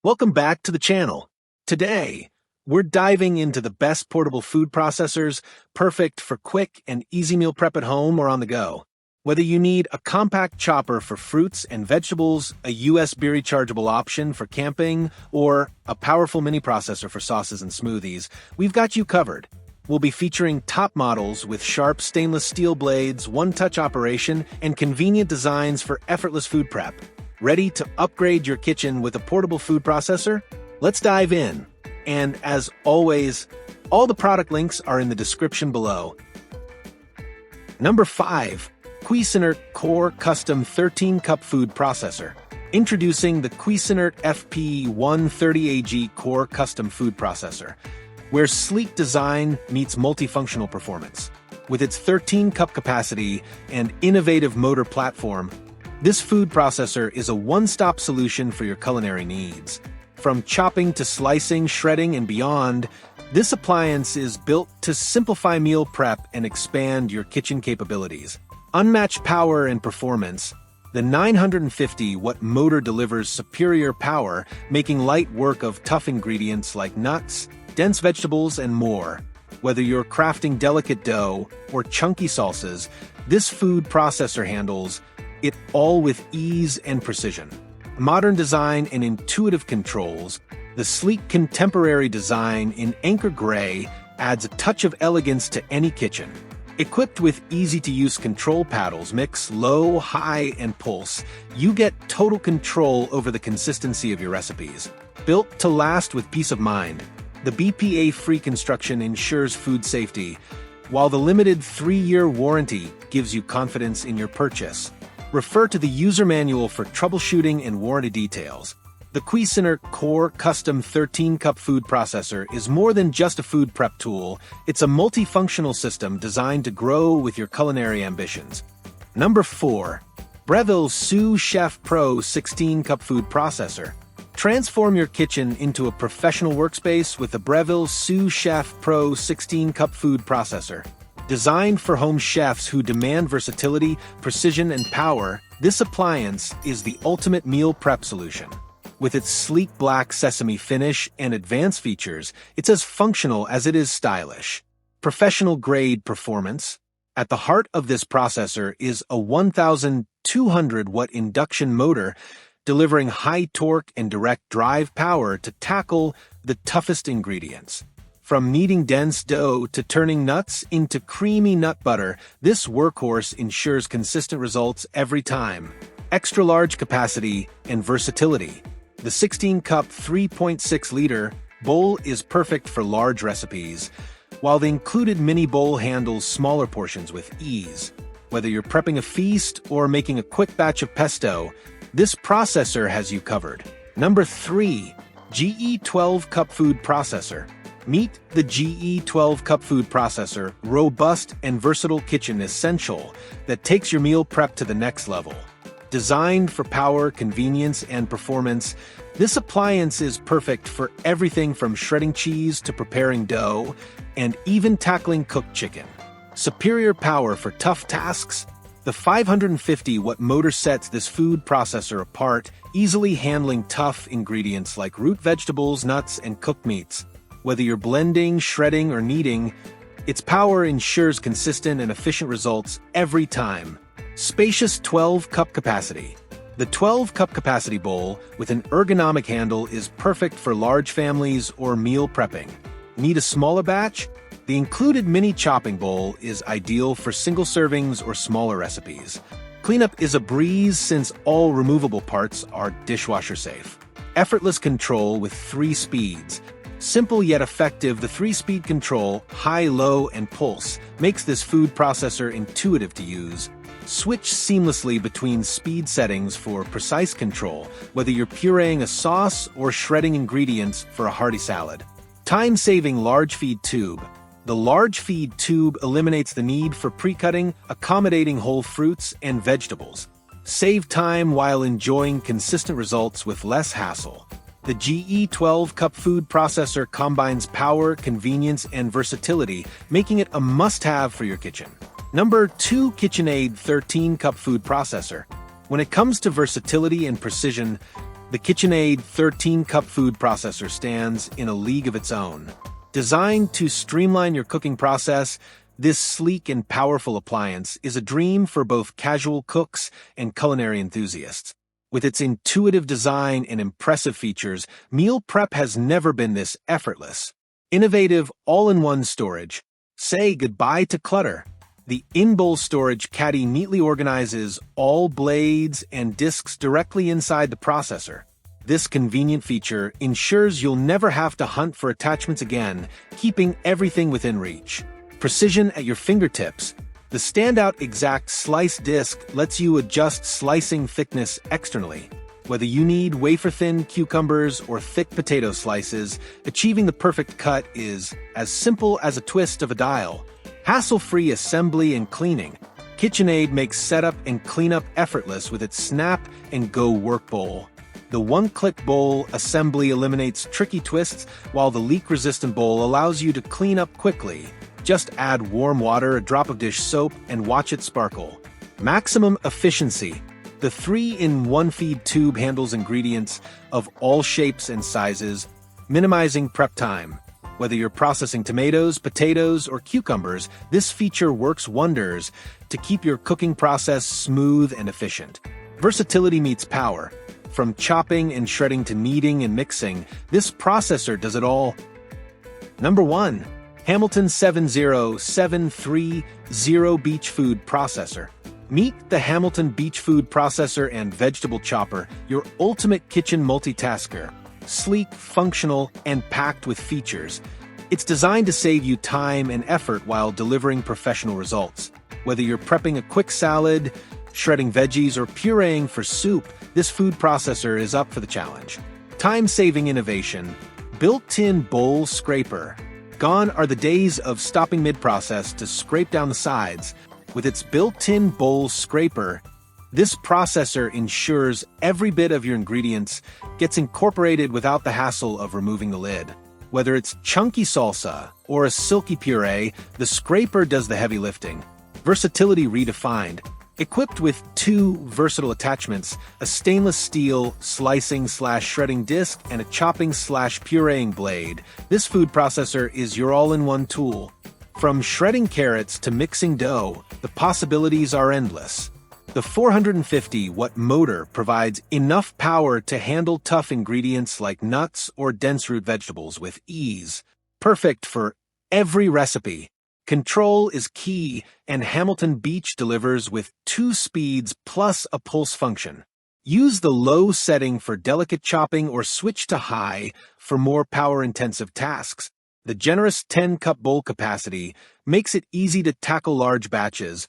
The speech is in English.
Welcome back to the channel. Today, we're diving into the best portable food processors, perfect for quick and easy meal prep at home or on the go. Whether you need a compact chopper for fruits and vegetables, a USB rechargeable option for camping, or a powerful mini processor for sauces and smoothies, we've got you covered. We'll be featuring top models with sharp stainless steel blades, one-touch operation, and convenient designs for effortless food prep. Ready to upgrade your kitchen with a portable food processor? Let's dive in. And as always, all the product links are in the description below. Number 5. Cuisinart Core Custom 13-Cup Food Processor. Introducing the Cuisinart FP130AG Core Custom Food Processor, where sleek design meets multifunctional performance. With its 13-cup capacity and innovative motor platform, this food processor is a one-stop solution for your culinary needs. From chopping to slicing, shredding, and beyond, this appliance is built to simplify meal prep and expand your kitchen capabilities. Unmatched power and performance, the 950-watt motor delivers superior power, making light work of tough ingredients like nuts, dense vegetables, and more. Whether you're crafting delicate dough or chunky salsas, this food processor handles it all with ease and precision. Modern design and intuitive controls, the sleek contemporary design in Anchor Gray adds a touch of elegance to any kitchen. Equipped with easy-to-use control paddles, mix low, high, and pulse, you get total control over the consistency of your recipes. Built to last with peace of mind, the BPA-free construction ensures food safety, while the limited 3-year warranty gives you confidence in your purchase. Refer to the user manual for troubleshooting and warranty details. The Cuisinart Core Custom 13-Cup Food Processor is more than just a food prep tool, it's a multifunctional system designed to grow with your culinary ambitions. Number 4. Breville Sous Chef Pro 16-Cup Food Processor. Transform your kitchen into a professional workspace with the Breville Sous Chef Pro 16-Cup Food Processor. Designed for home chefs who demand versatility, precision, and power, this appliance is the ultimate meal prep solution. With its sleek black sesame finish and advanced features, it's as functional as it is stylish. Professional-grade performance. At the heart of this processor is a 1,200-watt induction motor, delivering high torque and direct drive power to tackle the toughest ingredients. From kneading dense dough to turning nuts into creamy nut butter, this workhorse ensures consistent results every time. Extra-large capacity and versatility. The 16-cup 3.6-liter bowl is perfect for large recipes, while the included mini bowl handles smaller portions with ease. Whether you're prepping a feast or making a quick batch of pesto, this processor has you covered. Number 3. GE 12-Cup Food Processor. Meet the GE 12-Cup Food Processor, robust and versatile kitchen essential that takes your meal prep to the next level. Designed for power, convenience, and performance, this appliance is perfect for everything from shredding cheese to preparing dough, and even tackling cooked chicken. Superior power for tough tasks. The 550-watt motor sets this food processor apart, easily handling tough ingredients like root vegetables, nuts, and cooked meats. Whether you're blending, shredding, or kneading, its power ensures consistent and efficient results every time. Spacious 12-cup capacity. The 12-cup capacity bowl with an ergonomic handle is perfect for large families or meal prepping. Need a smaller batch? The included mini chopping bowl is ideal for single servings or smaller recipes. Cleanup is a breeze since all removable parts are dishwasher safe. Effortless control with 3 speeds. Simple yet effective, the 3-speed control, high, low, and pulse, makes this food processor intuitive to use. Switch seamlessly between speed settings for precise control, whether you're pureeing a sauce or shredding ingredients for a hearty salad. Time-saving large feed tube. The large feed tube eliminates the need for pre-cutting, accommodating whole fruits and vegetables. Save time while enjoying consistent results with less hassle. The GE 12-Cup Food Processor combines power, convenience, and versatility, making it a must-have for your kitchen. Number 2. KitchenAid 13-Cup Food Processor. When it comes to versatility and precision, The KitchenAid 13-cup food processor stands in a league of its own. Designed to streamline your cooking process, this sleek and powerful appliance is a dream for both casual cooks and culinary enthusiasts. With its intuitive design and impressive features, meal prep has never been this effortless. Innovative all-in-one storage. Say goodbye to clutter. The in-bowl storage caddy neatly organizes all blades and discs directly inside the processor. This convenient feature ensures you'll never have to hunt for attachments again, keeping everything within reach. Precision at your fingertips. The standout exact slice disc lets you adjust slicing thickness externally. Whether you need wafer-thin cucumbers or thick potato slices, achieving the perfect cut is as simple as a twist of a dial. Hassle-free assembly and cleaning. KitchenAid makes setup and cleanup effortless with its Snap and Go work bowl. The one-click bowl assembly eliminates tricky twists, while the leak-resistant bowl allows you to clean up quickly. Just add warm water, a drop of dish soap, and watch it sparkle. Maximum efficiency. The 3-in-1 feed tube handles ingredients of all shapes and sizes, minimizing prep time. Whether you're processing tomatoes, potatoes, or cucumbers, this feature works wonders to keep your cooking process smooth and efficient. Versatility meets power. From chopping and shredding to kneading and mixing, this processor does it all. Number 1. Hamilton 70730 Beach Food Processor. Meet the Hamilton Beach Food Processor and Vegetable Chopper, your ultimate kitchen multitasker. Sleek, functional, and packed with features. It's designed to save you time and effort while delivering professional results. Whether you're prepping a quick salad, shredding veggies, or pureeing for soup, this food processor is up for the challenge. Time-saving innovation. Built-in bowl scraper. Gone are the days of stopping mid-process to scrape down the sides. With its built-in bowl scraper, this processor ensures every bit of your ingredients gets incorporated without the hassle of removing the lid. Whether it's chunky salsa or a silky puree, the scraper does the heavy lifting. Versatility redefined. Equipped with 2 versatile attachments, a stainless steel slicing/shredding disc and a chopping/pureeing blade, this food processor is your all-in-one tool. From shredding carrots to mixing dough, the possibilities are endless. The 450-watt motor provides enough power to handle tough ingredients like nuts or dense root vegetables with ease. Perfect for every recipe. Control is key, and Hamilton Beach delivers with 2 speeds plus a pulse function. Use the low setting for delicate chopping or switch to high for more power-intensive tasks. The generous 10-cup bowl capacity makes it easy to tackle large batches,